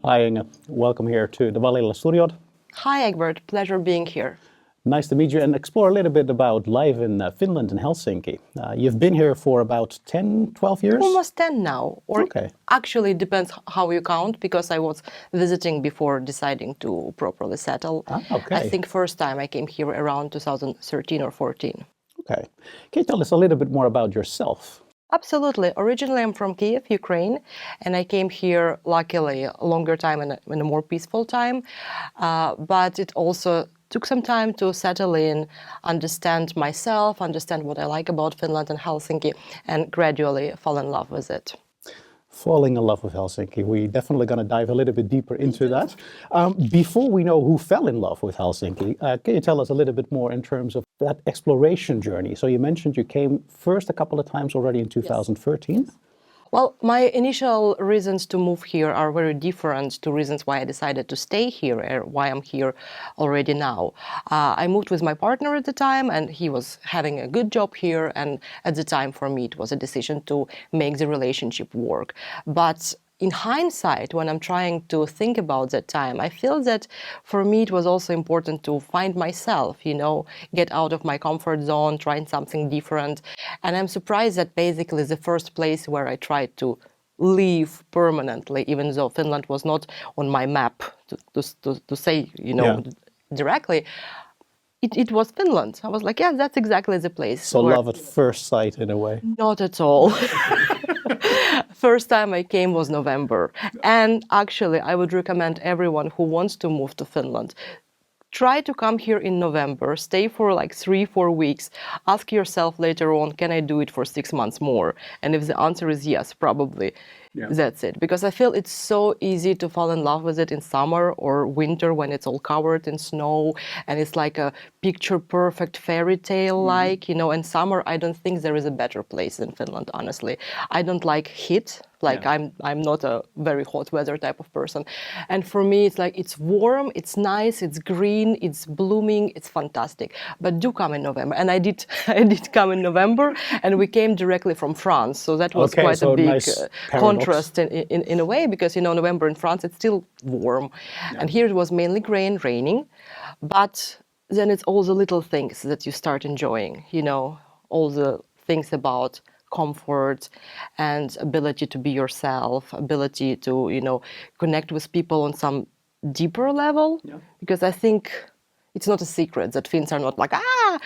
Hi, Inga. Welcome here to the Valilla Studio. Hi, Egbert. Pleasure being here. Nice to meet you and explore a little bit about life in Finland and Helsinki. You've been here for about 10, 12 years? Almost 10 now. Or Okay. actually, it depends how you count, because I was visiting before deciding to properly settle. Okay. I think first time I came here around 2013 or 14. Okay. Can you tell us a little bit more about yourself? Absolutely. Originally, I'm from Kiev, Ukraine, and I came here, luckily, a longer time and in a more peaceful time. But it also took some time to settle in, understand myself, understand what I like about Finland and Helsinki, and gradually fall in love with it. Falling in love with Helsinki. We're definitely going to dive a little bit deeper into that. Before we know who fell in love with Helsinki, can you tell us a little bit more in terms of that exploration journey? So you mentioned you came first a couple of times already in 2013. Well, my initial reasons to move here are very different to reasons why I decided to stay here or why I'm here already now. I moved with my partner at the time, and he was having a good job here. And at the time, for me, it was a decision to make the relationship work. But in hindsight, when I'm trying to think about that time, I feel that for me it was also important to find myself, get out of my comfort zone, trying something different. And I'm surprised that basically the first place where I tried to live permanently, even though Finland was not on my map to say, directly, it was Finland. I was like, yeah, that's exactly the place. So love at first sight in a way. Not at all. First time I came was November. And actually, I would recommend everyone who wants to move to Finland, try to come here in November, stay for like 3-4 weeks, ask yourself later on, can I do it for 6 months more? And if the answer is yes, probably. That's it. Because I feel it's so easy to fall in love with it in summer or winter when it's all covered in snow and it's like a picture perfect fairy tale like, In summer, I don't think there is a better place than Finland, honestly. I don't like heat. I'm not a very hot weather type of person. And for me, it's like, it's warm, it's nice, it's green, it's blooming, it's fantastic. But do come in November. And I did come in November, and we came directly from France. So that was quite a big nice contrast in a way, because, November in France, it's still warm. And here it was mainly raining. But then it's all the little things that you start enjoying, all the things about comfort and ability to be yourself, ability to, connect with people on some deeper level. Because I think it's not a secret that Finns are not like,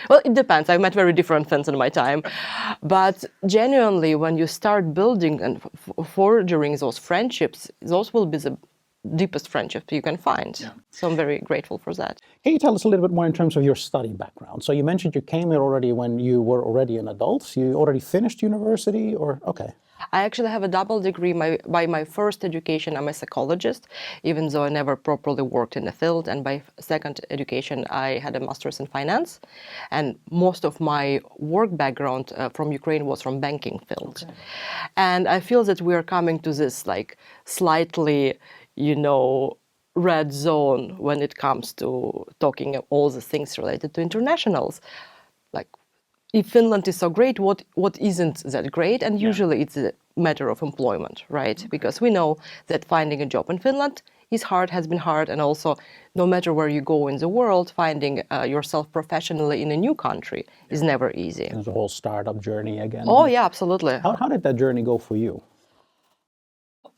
well, it depends. I've met very different Finns in my time. But genuinely, when you start building and forging those friendships, those will be the deepest friendship you can find. So I'm very grateful for that. Can you tell us a little bit more in terms of your study background? So you mentioned you came here already when you were already an adult. You already finished university or okay? I actually have a double degree. By my first education, I'm a psychologist, even though I never properly worked in the field. And by second education, I had a master's in finance. And most of my work background from Ukraine was from banking field. Okay. And I feel that we are coming to this like slightly, red zone when it comes to talking all the things related to internationals. Like, if Finland is so great, what isn't that great? And usually it's a matter of employment, right? Okay. Because we know that finding a job in Finland is hard, has been hard, and also no matter where you go in the world, finding yourself professionally in a new country is never easy. There's a whole startup journey again. Oh yeah, absolutely. How did that journey go for you?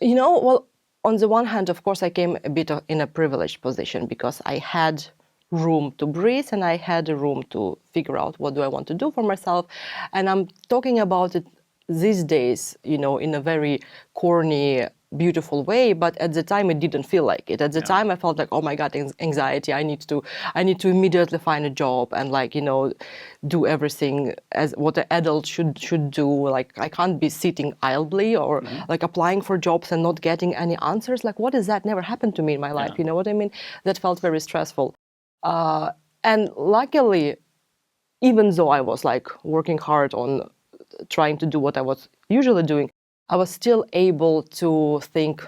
Well, on the one hand, of course, I came a bit in a privileged position because I had room to breathe and I had a room to figure out what do I want to do for myself. And I'm talking about it these days, in a very corny, beautiful way, but at the time it didn't feel like it. At the time I felt like, oh my God, anxiety, I need to immediately find a job and do everything as what an adult should do. Like, I can't be sitting idly or like applying for jobs and not getting any answers. Like, what is that? Never happened to me in my life. You know what I mean? That felt very stressful. And luckily, even though I was like working hard on trying to do what I was usually doing, I was still able to think,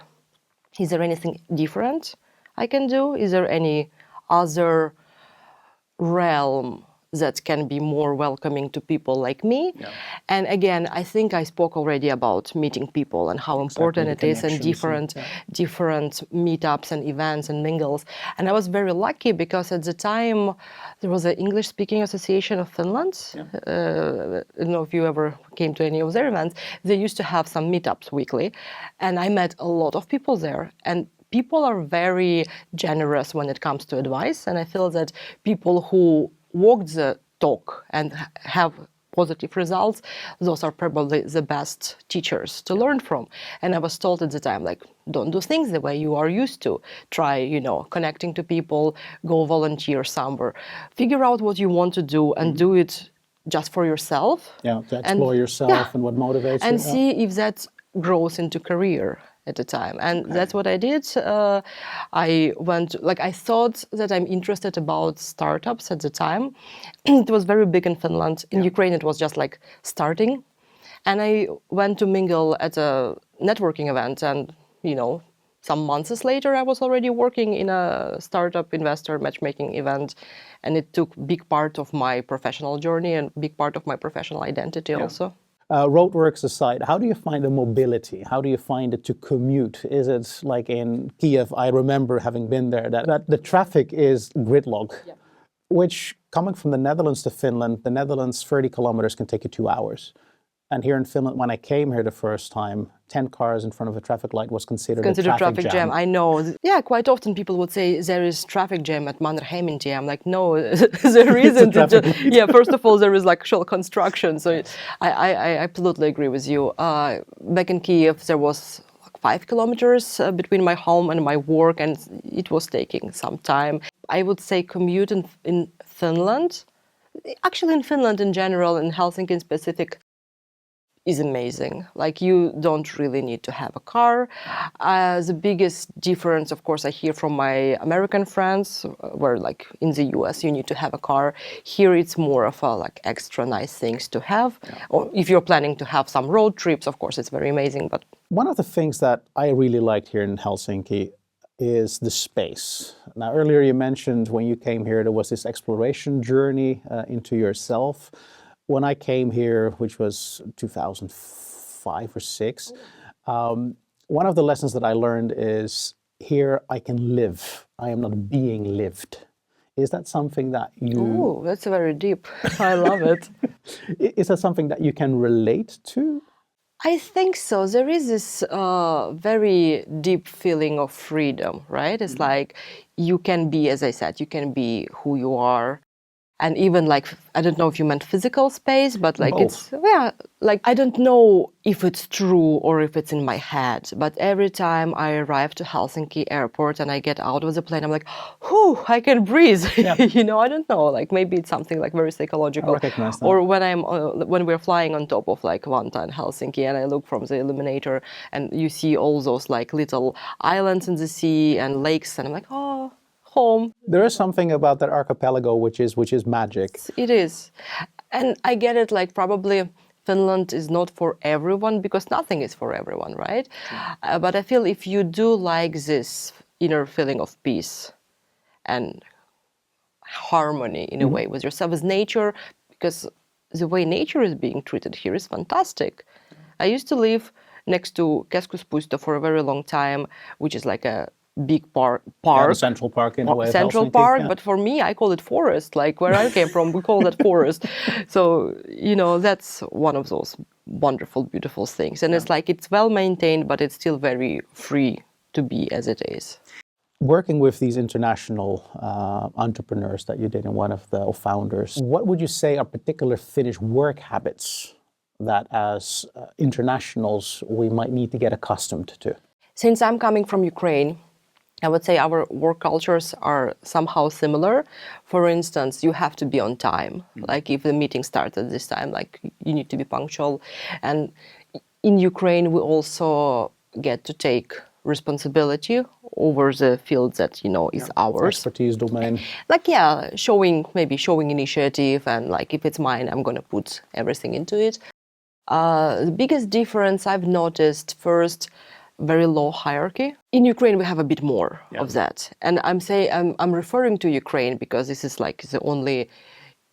is there anything different I can do? Is there any other realm that can be more welcoming to people like me. Yeah. And again, I think I spoke already about meeting people and how important it the is, and connections different meetups and events and mingles. And I was very lucky because at the time there was an English Speaking Association of Finland. I don't know if you ever came to any of their events. They used to have some meetups weekly, and I met a lot of people there. And people are very generous when it comes to advice, and I feel that people who walk the talk and have positive results, those are probably the best teachers to learn from. And I was told at the time, like, don't do things the way you are used to. Try, connecting to people, go volunteer somewhere, figure out what you want to do and do it just for yourself. Yeah, to explore yourself and what motivates you. And see if that grows into career at the time. And that's what I did. I thought that I'm interested about startups at the time. It was very big in Finland. In Ukraine, it was just like starting. And I went to mingle at a networking event, and, some months later, I was already working in a startup investor matchmaking event, and it took big part of my professional journey and big part of my professional identity also. Roadworks aside, how do you find the mobility? How do you find it to commute? Is it like in Kiev? I remember having been there, that the traffic is gridlock, which coming from the Netherlands to Finland, the Netherlands 30 kilometers can take you 2 hours. And here in Finland, when I came here the first time, 10 cars in front of a traffic light was considered a traffic jam. I know. Yeah, quite often people would say there is traffic jam at Mannerheimintie. I'm like, no, there isn't. First of all, there is like shell construction. So I absolutely agree with you. Back in Kiev, there was 5 kilometers between my home and my work, and it was taking some time. I would say commute in Finland, actually in Finland in general, in Helsinki in specific, is amazing. Like, you don't really need to have a car. The biggest difference, of course, I hear from my American friends, where like in the US you need to have a car. Here it's more of a like extra nice things to have. Or if you're planning to have some road trips, of course, it's very amazing. But one of the things that I really liked here in Helsinki is the space. Now, earlier you mentioned when you came here, there was this exploration journey into yourself. When I came here, which was 2005 or 6, one of the lessons that I learned is here I can live. I am not being lived. Is that something that you... Oh, that's very deep. I love it. Is that something that you can relate to? I think so. There is this very deep feeling of freedom, right? It's like you can be, as I said, you can be who you are. And even like, I don't know if you meant physical space, but like both. Like I don't know if it's true or if it's in my head, but every time I arrive to Helsinki airport and I get out of the plane, I'm like, whew, I can breathe. Yeah. I don't know, like maybe it's something like very psychological. I recognize that. Or when we're flying on top of like Vantaa in Helsinki and I look from the illuminator and you see all those like little islands in the sea and lakes and I'm like, oh, home. There is something about that archipelago which is magic. It is. And I get it, like probably Finland is not for everyone because nothing is for everyone, right? But I feel if you do like this inner feeling of peace and harmony in a way with yourself, with nature, because the way nature is being treated here is fantastic. I used to live next to Keskuspuisto for a very long time, which is like a big park. Yeah, the Central Park in a way. Central Park, but for me, I call it forest. Like where I came from, we call that forest. So, that's one of those wonderful, beautiful things. And it's like, it's well maintained, but it's still very free to be as it is. Working with these international entrepreneurs that you did and one of the founders, what would you say are particular Finnish work habits that as internationals we might need to get accustomed to? Since I'm coming from Ukraine, I would say our work cultures are somehow similar. For instance, you have to be on time. Like if the meeting starts at this time, like you need to be punctual. And in Ukraine, we also get to take responsibility over the field that, is ours. Expertise domain. Like, showing initiative and like if it's mine, I'm going to put everything into it. The biggest difference I've noticed, first, very low hierarchy. In Ukraine, we have a bit more of that. And I'm referring to Ukraine because this is like the only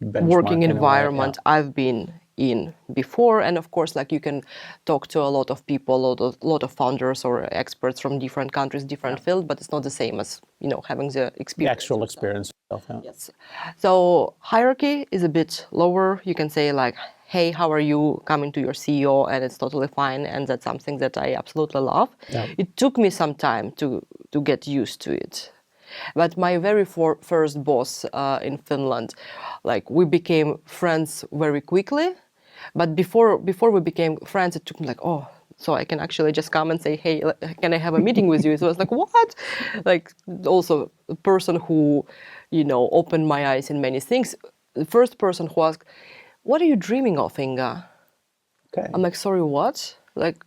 working benchmark in a way, environment I've been in before. And of course, like you can talk to a lot of people, lot of founders or experts from different countries, different fields, but it's not the same as, having the The experience. actual experience itself, yeah. Yes. So hierarchy is a bit lower. You can say like, hey, how are you, coming to your CEO, and it's totally fine. And that's something that I absolutely love. Yeah. It took me some time to get used to it. But my very first boss in Finland, like we became friends very quickly. But before we became friends, it took me like, oh, so I can actually just come and say, hey, can I have a meeting with you? So I was like, what? Like also a person who, opened my eyes in many things. The first person who asked, what are you dreaming of, Inga? Okay. I'm like, sorry, what? Like,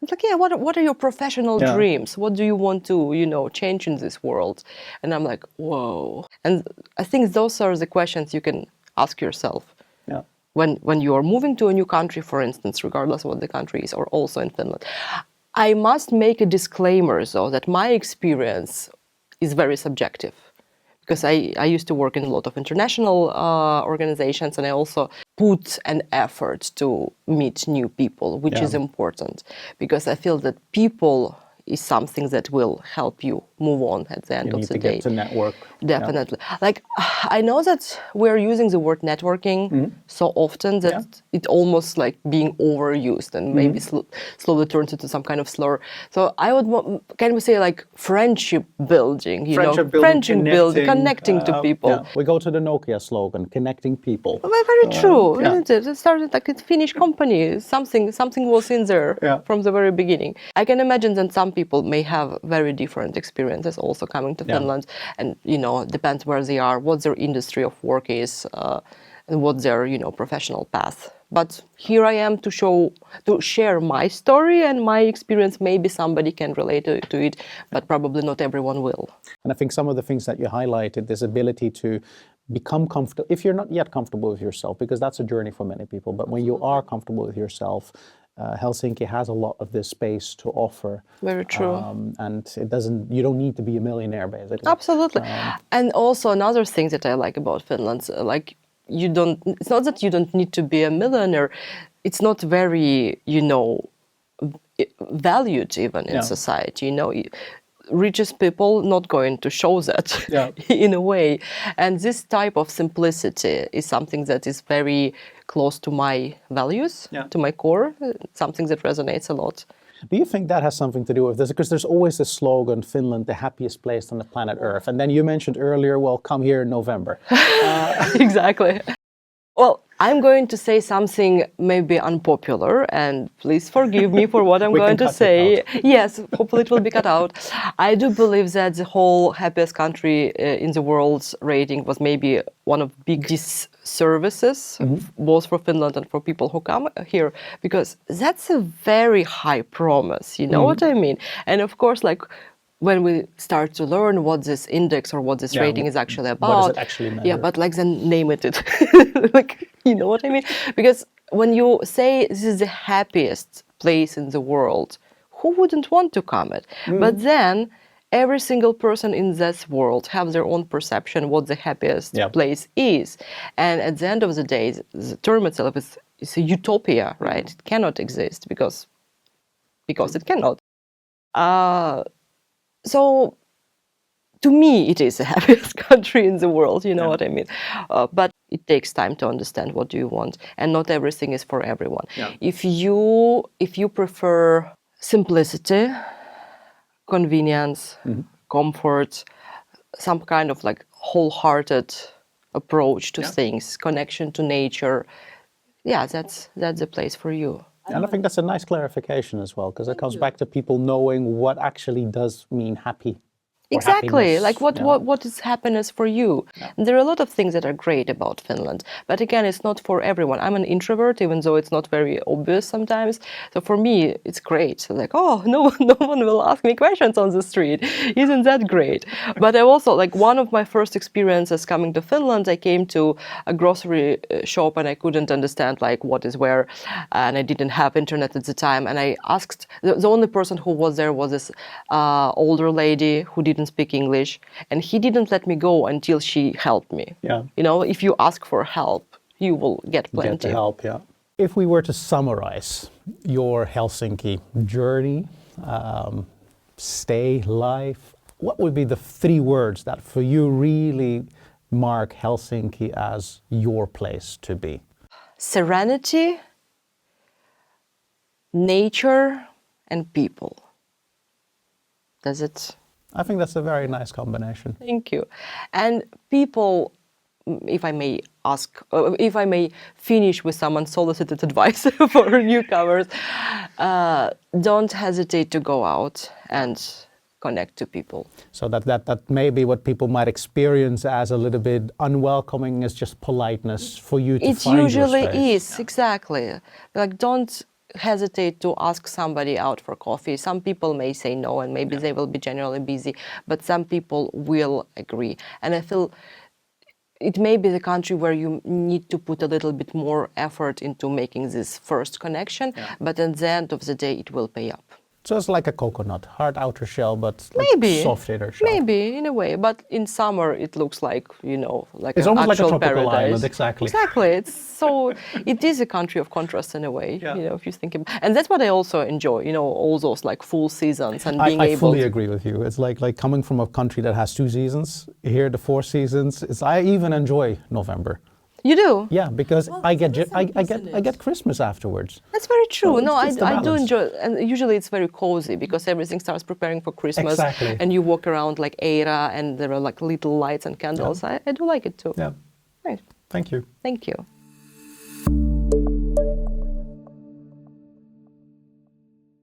it's like, yeah, what are your professional dreams? What do you want to, change in this world? And I'm like, whoa. And I think those are the questions you can ask yourself. Yeah. When you are moving to a new country, for instance, regardless of what the country is, or also in Finland. I must make a disclaimer, though, that my experience is very subjective. Because I used to work in a lot of international organizations, and I also put an effort to meet new people, which is important. Because I feel that people is something that will help you move on at the end of the day. You need to get to network. Definitely. Like, I know that we're using the word networking so often that it almost like being overused and maybe slowly turns into some kind of slur. So I would, can we say like friendship building, friendship building, connecting to people. Yeah. We go to the Nokia slogan, connecting people. Well, very true, isn't it? It started like a Finnish company. Something was in there from the very beginning. I can imagine that some people may have very different experiences also coming to Finland, and depends where they are, what their industry of work is, and what their professional path. But here I am to share my story and my experience. Maybe somebody can relate to it, but probably not everyone will. And I think some of the things that you highlighted, this ability to become comfortable, if you're not yet comfortable with yourself, because that's a journey for many people, but when you are comfortable with yourself, Helsinki has a lot of this space to offer. Very true. And you don't need to be a millionaire, basically. Absolutely. And also another thing that I like about Finland, it's not that you don't need to be a millionaire. It's not very, valued even in society, richest people not going to show that in a way. And this type of simplicity is something that is very close to my values, to my core, something that resonates a lot. Do you think that has something to do with this? Because there's always this slogan, Finland, the happiest place on the planet Earth. And then you mentioned earlier, well, come here in November. Exactly. Well, I'm going to say something maybe unpopular, and please forgive me for what I'm going to say. Yes, hopefully it will be cut out. I do believe that the whole happiest country in the world's rating was maybe one of big disservices, both for Finland and for people who come here, because that's a very high promise, you know what I mean? And of course, like, when we start to learn what this index or what this rating is actually about. What does it actually measure? Yeah, but like then name it. Like, you know what I mean? Because when you say this is the happiest place in the world, who wouldn't want to come it? But then every single person in this world have their own perception what the happiest place is. And at the end of the day, the term itself is a utopia, right? It cannot exist because it cannot. So, to me, it is the happiest country in the world, you know what I mean? But it takes time to understand what do you want, and not everything is for everyone. If you prefer simplicity, convenience, comfort, some kind of like wholehearted approach to things, connection to nature, that's the place for you. And I think that's a nice clarification as well, because it comes back to people knowing what actually does mean happy. Exactly, like what is happiness for you? And there are a lot of things that are great about Finland, but again, it's not for everyone. I'm an introvert, even though it's not very obvious sometimes. So for me, it's great. Like, oh, no one will ask me questions on the street. Isn't that great? But I also, like, one of my first experiences coming to Finland, I came to a grocery shop and I couldn't understand like what is where, and I didn't have internet at the time. And I asked, the only person who was there was this older lady who didn't didn't speak English, and he didn't let me go until she helped me. Yeah. You know, if you ask for help, you will get plenty. Get the help, yeah. If we were to summarize your Helsinki journey, stay, life, what would be the 3 words that for you really mark Helsinki as your place to be? Serenity, nature, and people. Does it? I think that's a very nice combination. Thank you. And people, if I may ask, if I may finish with some unsolicited advice for newcomers, don't hesitate to go out and connect to people. So that may be what people might experience as a little bit unwelcoming, is just politeness for you to It find usually your space. is, exactly. Like, don't hesitate to ask somebody out for coffee. Some people may say no, and maybe they will be generally busy, but some people will agree. And I feel it may be the country where you need to put a little bit more effort into making this first connection, but at the end of the day, it will pay up. So it's like a coconut, hard outer shell, but like Maybe. soft inner shell. Maybe, in a way. But in summer, it looks like, you know, like It's an almost like a actual tropical paradise. island, exactly. Exactly. It is a country of contrast in a way, Yeah. you know, if you think about, and that's what I also enjoy, you know, all those like full seasons and being I able fully to. agree with you. It's like coming from a country that has 2 seasons. Here, the 4 seasons. I even enjoy November. You do? Yeah, because Well, I get there's some peace in I it. get Christmas afterwards. That's very true. So No, it's the I do balance. enjoy, and usually it's very cozy because everything starts preparing for Christmas, Exactly. and you walk around like Eira, and there are like little lights and candles. I do like it too. Yeah. Right. Thank you. Thank you.